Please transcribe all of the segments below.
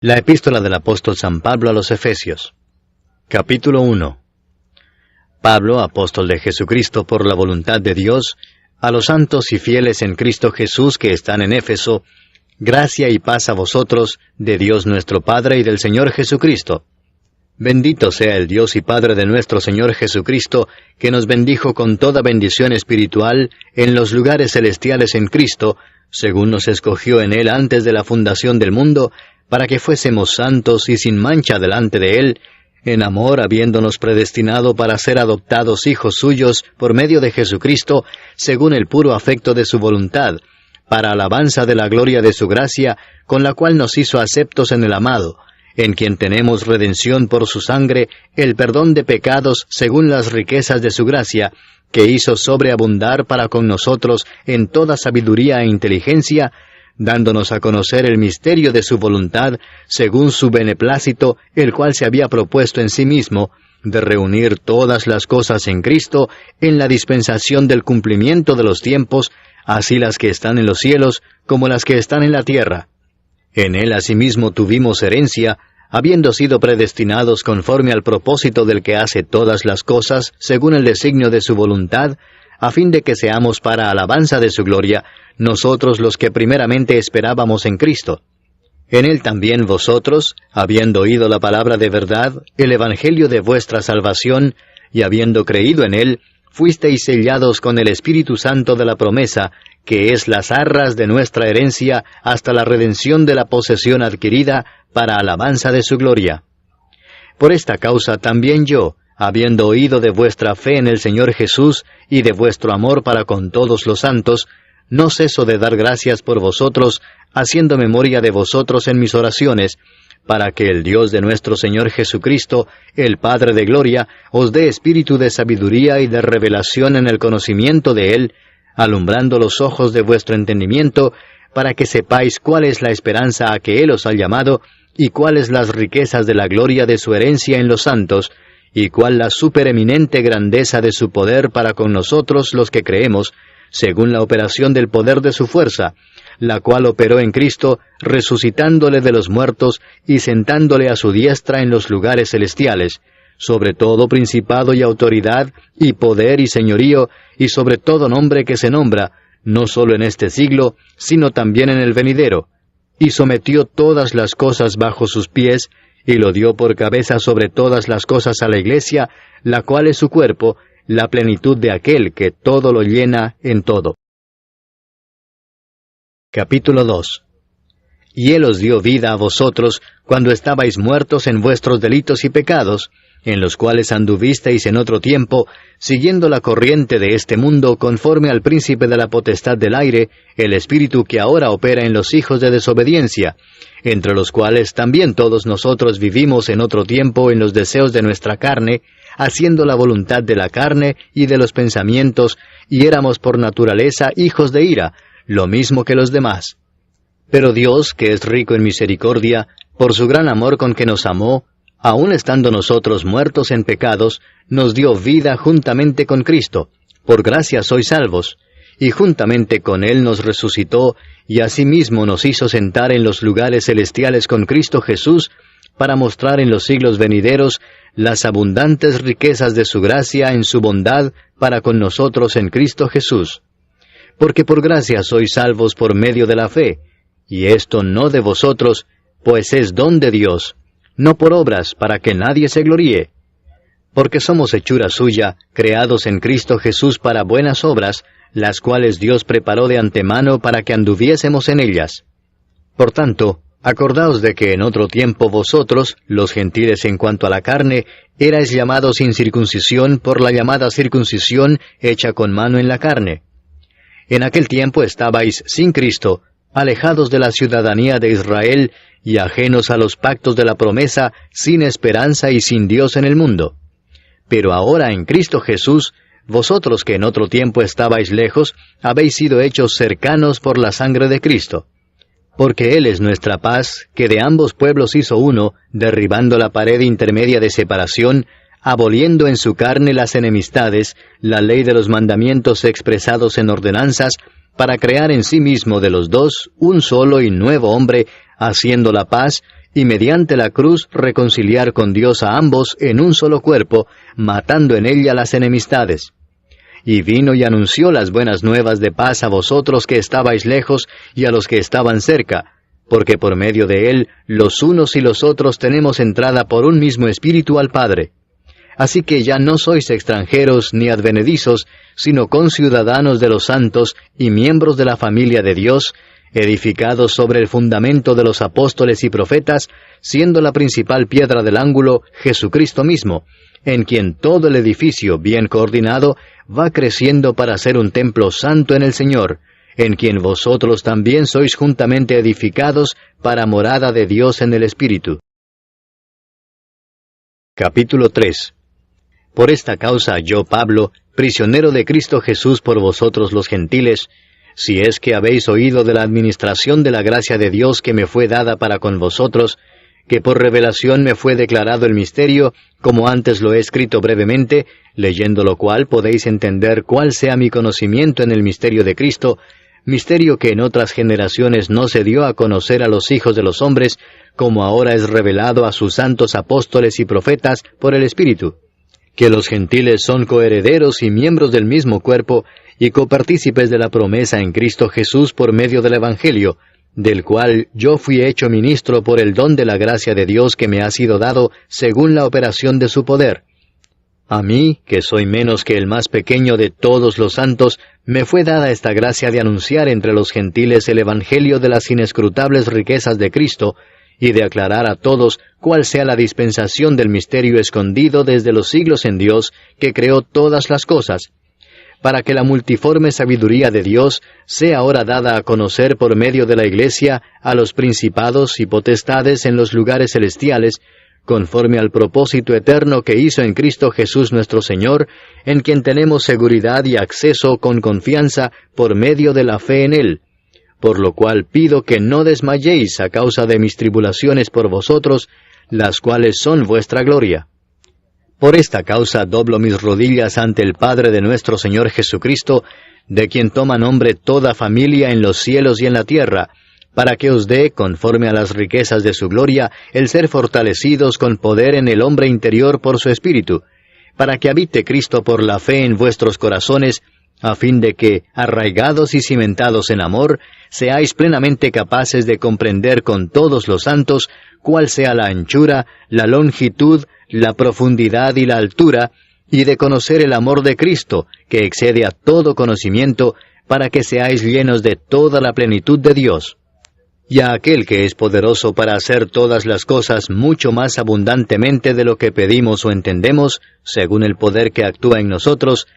La epístola del apóstol San Pablo a los Efesios. Capítulo 1. Pablo, apóstol de Jesucristo por la voluntad de Dios, a los santos y fieles en Cristo Jesús que están en Éfeso, gracia y paz a vosotros, de Dios nuestro Padre y del Señor Jesucristo. Bendito sea el Dios y Padre de nuestro Señor Jesucristo, que nos bendijo con toda bendición espiritual en los lugares celestiales en Cristo, según nos escogió en Él antes de la fundación del mundo, para que fuésemos santos y sin mancha delante de Él, en amor habiéndonos predestinado para ser adoptados hijos suyos por medio de Jesucristo, según el puro afecto de su voluntad, para alabanza de la gloria de su gracia, con la cual nos hizo aceptos en el amado, en quien tenemos redención por su sangre, el perdón de pecados según las riquezas de su gracia, que hizo sobreabundar para con nosotros en toda sabiduría e inteligencia, dándonos a conocer el misterio de su voluntad, según su beneplácito, el cual se había propuesto en sí mismo, de reunir todas las cosas en Cristo, en la dispensación del cumplimiento de los tiempos, así las que están en los cielos, como las que están en la tierra. En Él asimismo tuvimos herencia, habiendo sido predestinados conforme al propósito del que hace todas las cosas, según el designio de su voluntad, a fin de que seamos para alabanza de su gloria, nosotros los que primeramente esperábamos en Cristo. En Él también vosotros, habiendo oído la palabra de verdad, el evangelio de vuestra salvación, y habiendo creído en Él, fuisteis sellados con el Espíritu Santo de la promesa, que es las arras de nuestra herencia hasta la redención de la posesión adquirida, para alabanza de su gloria. Por esta causa también yo, habiendo oído de vuestra fe en el Señor Jesús y de vuestro amor para con todos los santos, no ceso de dar gracias por vosotros, haciendo memoria de vosotros en mis oraciones, para que el Dios de nuestro Señor Jesucristo, el Padre de gloria, os dé espíritu de sabiduría y de revelación en el conocimiento de Él, alumbrando los ojos de vuestro entendimiento, para que sepáis cuál es la esperanza a que Él os ha llamado, y cuáles las riquezas de la gloria de su herencia en los santos, y cuál la supereminente grandeza de su poder para con nosotros los que creemos, según la operación del poder de su fuerza, la cual operó en Cristo, resucitándole de los muertos y sentándole a su diestra en los lugares celestiales, sobre todo principado y autoridad, y poder y señorío, y sobre todo nombre que se nombra, no solo en este siglo, sino también en el venidero, y sometió todas las cosas bajo sus pies, y lo dio por cabeza sobre todas las cosas a la Iglesia, la cual es su cuerpo, la plenitud de aquel que todo lo llena en todo. Capítulo 2. Y Él os dio vida a vosotros, cuando estabais muertos en vuestros delitos y pecados, en los cuales anduvisteis en otro tiempo, siguiendo la corriente de este mundo conforme al príncipe de la potestad del aire, el espíritu que ahora opera en los hijos de desobediencia, entre los cuales también todos nosotros vivimos en otro tiempo en los deseos de nuestra carne, haciendo la voluntad de la carne y de los pensamientos, y éramos por naturaleza hijos de ira, lo mismo que los demás. Pero Dios, que es rico en misericordia, por su gran amor con que nos amó, aun estando nosotros muertos en pecados, nos dio vida juntamente con Cristo. Por gracia sois salvos. Y juntamente con Él nos resucitó, y asimismo nos hizo sentar en los lugares celestiales con Cristo Jesús, para mostrar en los siglos venideros las abundantes riquezas de su gracia en su bondad para con nosotros en Cristo Jesús. Porque por gracia sois salvos por medio de la fe, y esto no de vosotros, pues es don de Dios, no por obras, para que nadie se gloríe. Porque somos hechura suya, creados en Cristo Jesús para buenas obras, las cuales Dios preparó de antemano para que anduviésemos en ellas. Por tanto, acordaos de que en otro tiempo vosotros, los gentiles en cuanto a la carne, erais llamados sin circuncisión por la llamada circuncisión hecha con mano en la carne. En aquel tiempo estabais sin Cristo, alejados de la ciudadanía de Israel, y ajenos a los pactos de la promesa, sin esperanza y sin Dios en el mundo. Pero ahora en Cristo Jesús, vosotros que en otro tiempo estabais lejos, habéis sido hechos cercanos por la sangre de Cristo. Porque Él es nuestra paz, que de ambos pueblos hizo uno, derribando la pared intermedia de separación, aboliendo en su carne las enemistades, la ley de los mandamientos expresados en ordenanzas, para crear en sí mismo de los dos un solo y nuevo hombre, haciendo la paz, y mediante la cruz reconciliar con Dios a ambos en un solo cuerpo, matando en ella las enemistades. Y vino y anunció las buenas nuevas de paz a vosotros que estabais lejos y a los que estaban cerca, porque por medio de él los unos y los otros tenemos entrada por un mismo Espíritu al Padre. Así que ya no sois extranjeros ni advenedizos, sino conciudadanos de los santos y miembros de la familia de Dios, edificados sobre el fundamento de los apóstoles y profetas, siendo la principal piedra del ángulo Jesucristo mismo, en quien todo el edificio bien coordinado va creciendo para ser un templo santo en el Señor, en quien vosotros también sois juntamente edificados para morada de Dios en el Espíritu. Capítulo 3. Por esta causa yo, Pablo, prisionero de Cristo Jesús por vosotros los gentiles, si es que habéis oído de la administración de la gracia de Dios que me fue dada para con vosotros, que por revelación me fue declarado el misterio, como antes lo he escrito brevemente, leyendo lo cual podéis entender cuál sea mi conocimiento en el misterio de Cristo, misterio que en otras generaciones no se dio a conocer a los hijos de los hombres, como ahora es revelado a sus santos apóstoles y profetas por el Espíritu, que los gentiles son coherederos y miembros del mismo cuerpo, y copartícipes de la promesa en Cristo Jesús por medio del Evangelio, del cual yo fui hecho ministro por el don de la gracia de Dios que me ha sido dado según la operación de su poder. A mí, que soy menos que el más pequeño de todos los santos, me fue dada esta gracia de anunciar entre los gentiles el Evangelio de las inescrutables riquezas de Cristo, y de aclarar a todos cuál sea la dispensación del misterio escondido desde los siglos en Dios, que creó todas las cosas, para que la multiforme sabiduría de Dios sea ahora dada a conocer por medio de la Iglesia a los principados y potestades en los lugares celestiales, conforme al propósito eterno que hizo en Cristo Jesús nuestro Señor, en quien tenemos seguridad y acceso con confianza por medio de la fe en Él. Por lo cual pido que no desmayéis a causa de mis tribulaciones por vosotros, las cuales son vuestra gloria. Por esta causa doblo mis rodillas ante el Padre de nuestro Señor Jesucristo, de quien toma nombre toda familia en los cielos y en la tierra, para que os dé, conforme a las riquezas de su gloria, el ser fortalecidos con poder en el hombre interior por su Espíritu, para que habite Cristo por la fe en vuestros corazones, a fin de que, arraigados y cimentados en amor, seáis plenamente capaces de comprender con todos los santos cuál sea la anchura, la longitud, la profundidad y la altura, y de conocer el amor de Cristo, que excede a todo conocimiento, para que seáis llenos de toda la plenitud de Dios. Y a aquel que es poderoso para hacer todas las cosas mucho más abundantemente de lo que pedimos o entendemos, según el poder que actúa en nosotros,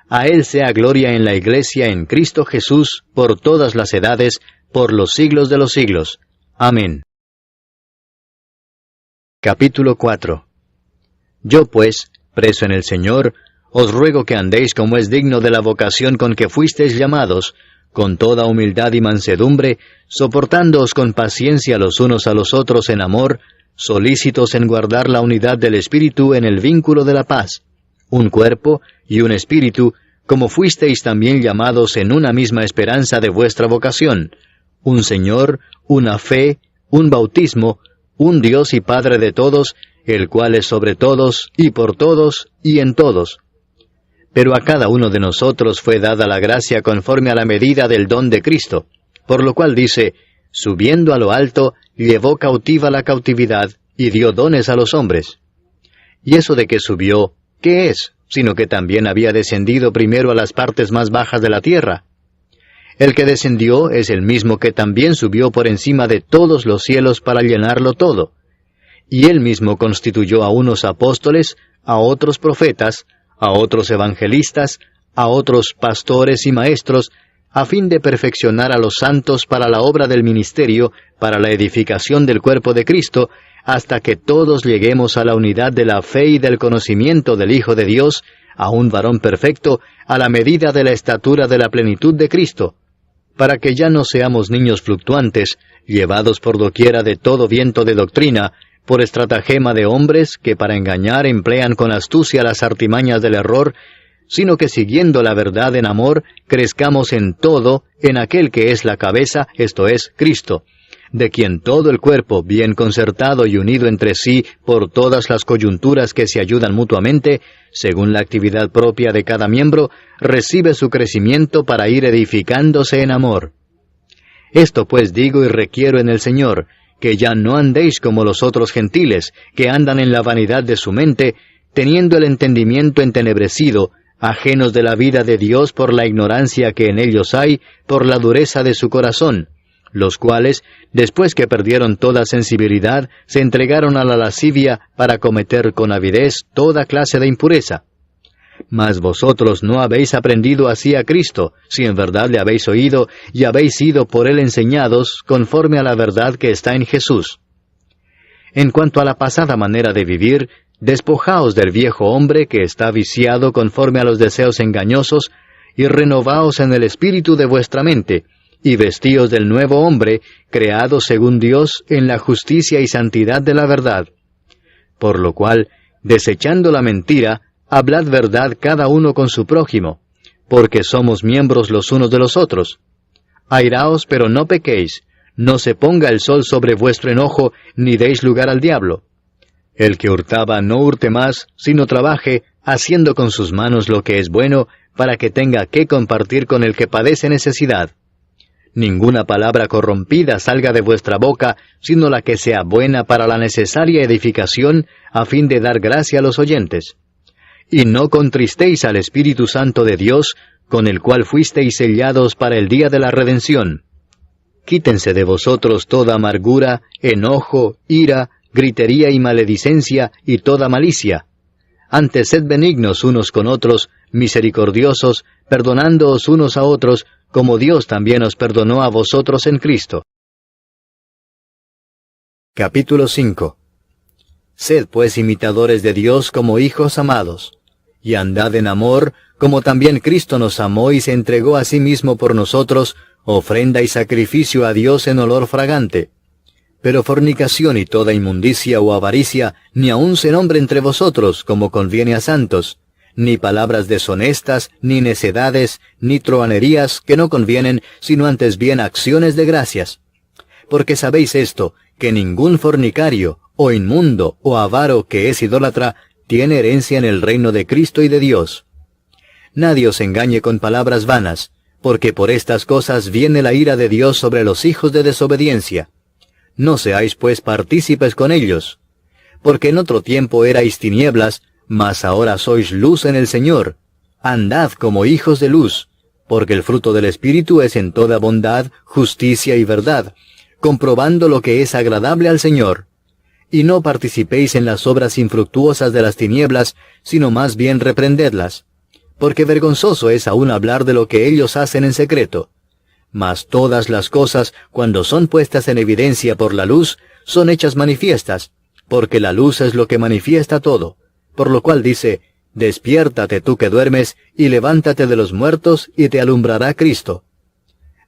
a Él sea gloria en la Iglesia en Cristo Jesús, por todas las edades, por los siglos de los siglos. Amén. Capítulo 4. Yo pues, preso en el Señor, os ruego que andéis como es digno de la vocación con que fuisteis llamados, con toda humildad y mansedumbre, soportándoos con paciencia los unos a los otros en amor, solícitos en guardar la unidad del Espíritu en el vínculo de la paz, un cuerpo y un espíritu, como fuisteis también llamados en una misma esperanza de vuestra vocación, un Señor, una fe, un bautismo, un Dios y Padre de todos, el cual es sobre todos, y por todos, y en todos. Pero a cada uno de nosotros fue dada la gracia conforme a la medida del don de Cristo, por lo cual dice, subiendo a lo alto, llevó cautiva la cautividad, y dio dones a los hombres. Y eso de que subió, ¿qué es? Sino que también había descendido primero a las partes más bajas de la tierra. El que descendió es el mismo que también subió por encima de todos los cielos para llenarlo todo. Y él mismo constituyó a unos apóstoles, a otros profetas, a otros evangelistas, a otros pastores y maestros, a fin de perfeccionar a los santos para la obra del ministerio, para la edificación del cuerpo de Cristo, hasta que todos lleguemos a la unidad de la fe y del conocimiento del Hijo de Dios, a un varón perfecto, a la medida de la estatura de la plenitud de Cristo, para que ya no seamos niños fluctuantes, llevados por doquiera de todo viento de doctrina, por estratagema de hombres que para engañar emplean con astucia las artimañas del error, sino que siguiendo la verdad en amor, crezcamos en todo en aquel que es la cabeza, esto es, Cristo, de quien todo el cuerpo, bien concertado y unido entre sí por todas las coyunturas que se ayudan mutuamente, según la actividad propia de cada miembro, recibe su crecimiento para ir edificándose en amor. Esto pues digo y requiero en el Señor, que ya no andéis como los otros gentiles, que andan en la vanidad de su mente, teniendo el entendimiento entenebrecido, ajenos de la vida de Dios por la ignorancia que en ellos hay, por la dureza de su corazón, los cuales, después que perdieron toda sensibilidad, se entregaron a la lascivia para cometer con avidez toda clase de impureza. Mas vosotros no habéis aprendido así a Cristo, si en verdad le habéis oído y habéis sido por él enseñados, conforme a la verdad que está en Jesús. En cuanto a la pasada manera de vivir, despojaos del viejo hombre que está viciado conforme a los deseos engañosos, y renovaos en el espíritu de vuestra mente, y vestíos del nuevo hombre, creado según Dios en la justicia y santidad de la verdad. Por lo cual, desechando la mentira, hablad verdad cada uno con su prójimo, porque somos miembros los unos de los otros. Airaos, pero no pequéis, no se ponga el sol sobre vuestro enojo, ni deis lugar al diablo. El que hurtaba no hurte más, sino trabaje, haciendo con sus manos lo que es bueno, para que tenga que compartir con el que padece necesidad. Ninguna palabra corrompida salga de vuestra boca, sino la que sea buena para la necesaria edificación, a fin de dar gracia a los oyentes. Y no contristéis al Espíritu Santo de Dios, con el cual fuisteis sellados para el día de la redención. Quítense de vosotros toda amargura, enojo, ira, gritería y maledicencia, y toda malicia. Antes sed benignos unos con otros, misericordiosos, perdonándoos unos a otros, como Dios también os perdonó a vosotros en Cristo. Capítulo 5. Sed pues imitadores de Dios como hijos amados, y andad en amor, como también Cristo nos amó y se entregó a sí mismo por nosotros, ofrenda y sacrificio a Dios en olor fragante. Pero fornicación y toda inmundicia o avaricia, ni aun se nombre entre vosotros, como conviene a santos, ni palabras deshonestas, ni necedades, ni truhanerías que no convienen, sino antes bien acciones de gracias. Porque sabéis esto, que ningún fornicario, o inmundo, o avaro que es idólatra, tiene herencia en el reino de Cristo y de Dios. Nadie os engañe con palabras vanas, porque por estas cosas viene la ira de Dios sobre los hijos de desobediencia. No seáis pues partícipes con ellos, porque en otro tiempo erais tinieblas, mas ahora sois luz en el Señor. Andad como hijos de luz, porque el fruto del Espíritu es en toda bondad, justicia y verdad, comprobando lo que es agradable al Señor. Y no participéis en las obras infructuosas de las tinieblas, sino más bien reprendedlas, porque vergonzoso es aún hablar de lo que ellos hacen en secreto. Mas todas las cosas, cuando son puestas en evidencia por la luz, son hechas manifiestas, porque la luz es lo que manifiesta todo. Por lo cual dice, despiértate tú que duermes, y levántate de los muertos, y te alumbrará Cristo.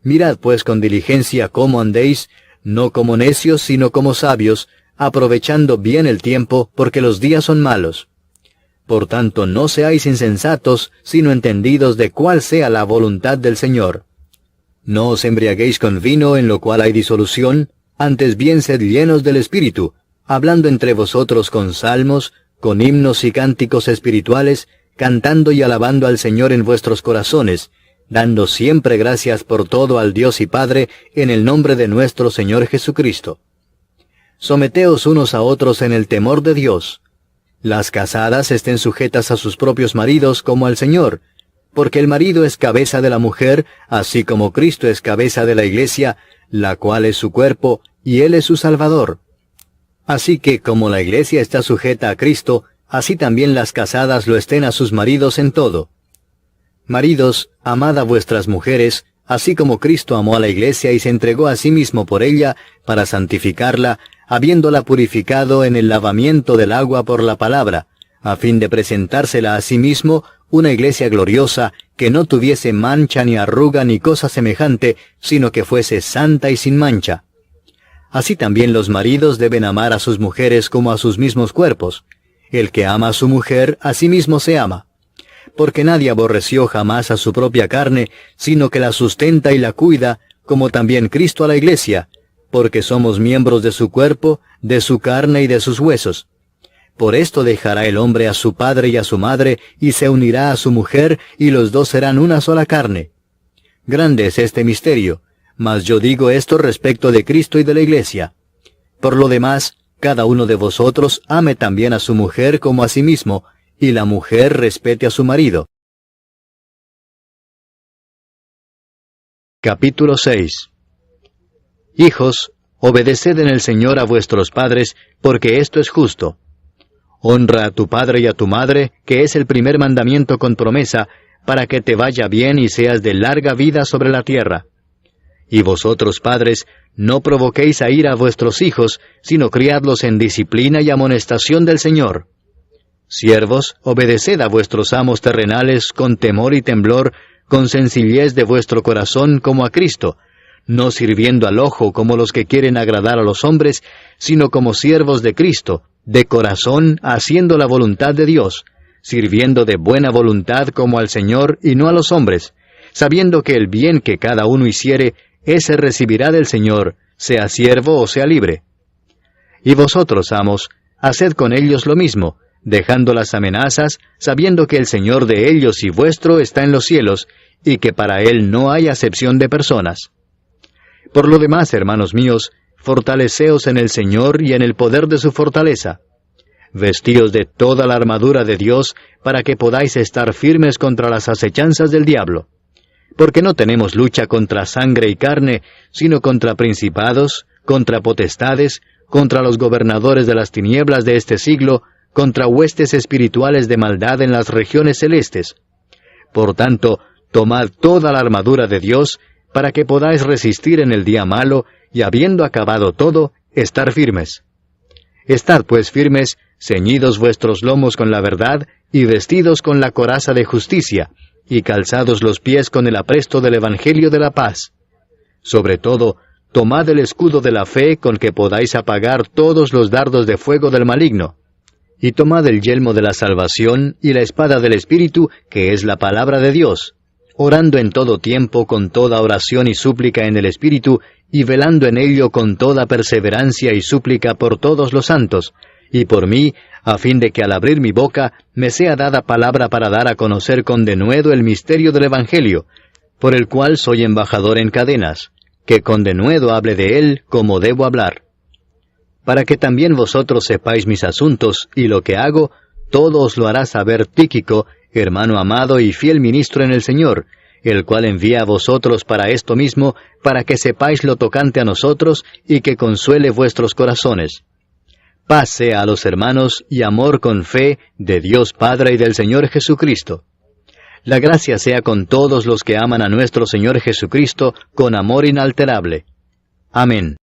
Mirad pues con diligencia cómo andéis, no como necios, sino como sabios, aprovechando bien el tiempo, porque los días son malos. Por tanto, no seáis insensatos, sino entendidos de cuál sea la voluntad del Señor. No os embriaguéis con vino, en lo cual hay disolución, antes bien sed llenos del Espíritu, hablando entre vosotros con salmos, con himnos y cánticos espirituales, cantando y alabando al Señor en vuestros corazones, dando siempre gracias por todo al Dios y Padre, en el nombre de nuestro Señor Jesucristo. Someteos unos a otros en el temor de Dios. Las casadas estén sujetas a sus propios maridos como al Señor, porque el marido es cabeza de la mujer, así como Cristo es cabeza de la Iglesia, la cual es su cuerpo, y Él es su Salvador. Así que, como la Iglesia está sujeta a Cristo, así también las casadas lo estén a sus maridos en todo. Maridos, amad a vuestras mujeres, así como Cristo amó a la Iglesia y se entregó a sí mismo por ella, para santificarla, habiéndola purificado en el lavamiento del agua por la palabra, a fin de presentársela a sí mismo una iglesia gloriosa, que no tuviese mancha ni arruga ni cosa semejante, sino que fuese santa y sin mancha. Así también los maridos deben amar a sus mujeres como a sus mismos cuerpos. El que ama a su mujer, a sí mismo se ama. Porque nadie aborreció jamás a su propia carne, sino que la sustenta y la cuida, como también Cristo a la iglesia, porque somos miembros de su cuerpo, de su carne y de sus huesos. Por esto dejará el hombre a su padre y a su madre, y se unirá a su mujer, y los dos serán una sola carne. Grande es este misterio, mas yo digo esto respecto de Cristo y de la Iglesia. Por lo demás, cada uno de vosotros ame también a su mujer como a sí mismo, y la mujer respete a su marido. Capítulo 6. Hijos, obedeced en el Señor a vuestros padres, porque esto es justo. Honra a tu padre y a tu madre, que es el primer mandamiento con promesa, para que te vaya bien y seas de larga vida sobre la tierra. Y vosotros, padres, no provoquéis a ira a vuestros hijos, sino criadlos en disciplina y amonestación del Señor. Siervos, obedeced a vuestros amos terrenales con temor y temblor, con sencillez de vuestro corazón como a Cristo, no sirviendo al ojo como los que quieren agradar a los hombres, sino como siervos de Cristo, de corazón haciendo la voluntad de Dios, sirviendo de buena voluntad como al Señor y no a los hombres, sabiendo que el bien que cada uno hiciere, ese recibirá del Señor, sea siervo o sea libre. Y vosotros, amos, haced con ellos lo mismo, dejando las amenazas, sabiendo que el Señor de ellos y vuestro está en los cielos, y que para Él no hay acepción de personas. Por lo demás, hermanos míos, fortaleceos en el Señor y en el poder de su fortaleza. Vestíos de toda la armadura de Dios, para que podáis estar firmes contra las acechanzas del diablo. Porque no tenemos lucha contra sangre y carne, sino contra principados, contra potestades, contra los gobernadores de las tinieblas de este siglo, contra huestes espirituales de maldad en las regiones celestes. Por tanto, tomad toda la armadura de Dios, para que podáis resistir en el día malo, y habiendo acabado todo, estar firmes. Estad pues firmes, ceñidos vuestros lomos con la verdad, y vestidos con la coraza de justicia, y calzados los pies con el apresto del Evangelio de la paz. Sobre todo, tomad el escudo de la fe con que podáis apagar todos los dardos de fuego del maligno. Y tomad el yelmo de la salvación y la espada del Espíritu, que es la palabra de Dios, orando en todo tiempo con toda oración y súplica en el Espíritu, y velando en ello con toda perseverancia y súplica por todos los santos, y por mí, a fin de que al abrir mi boca me sea dada palabra para dar a conocer con denuedo el misterio del Evangelio, por el cual soy embajador en cadenas, que con denuedo hable de él como debo hablar. Para que también vosotros sepáis mis asuntos y lo que hago, todo os lo hará saber Tíquico, hermano amado y fiel ministro en el Señor, el cual envía a vosotros para esto mismo, para que sepáis lo tocante a nosotros y que consuele vuestros corazones. Paz sea a los hermanos y amor con fe de Dios Padre y del Señor Jesucristo. La gracia sea con todos los que aman a nuestro Señor Jesucristo con amor inalterable. Amén.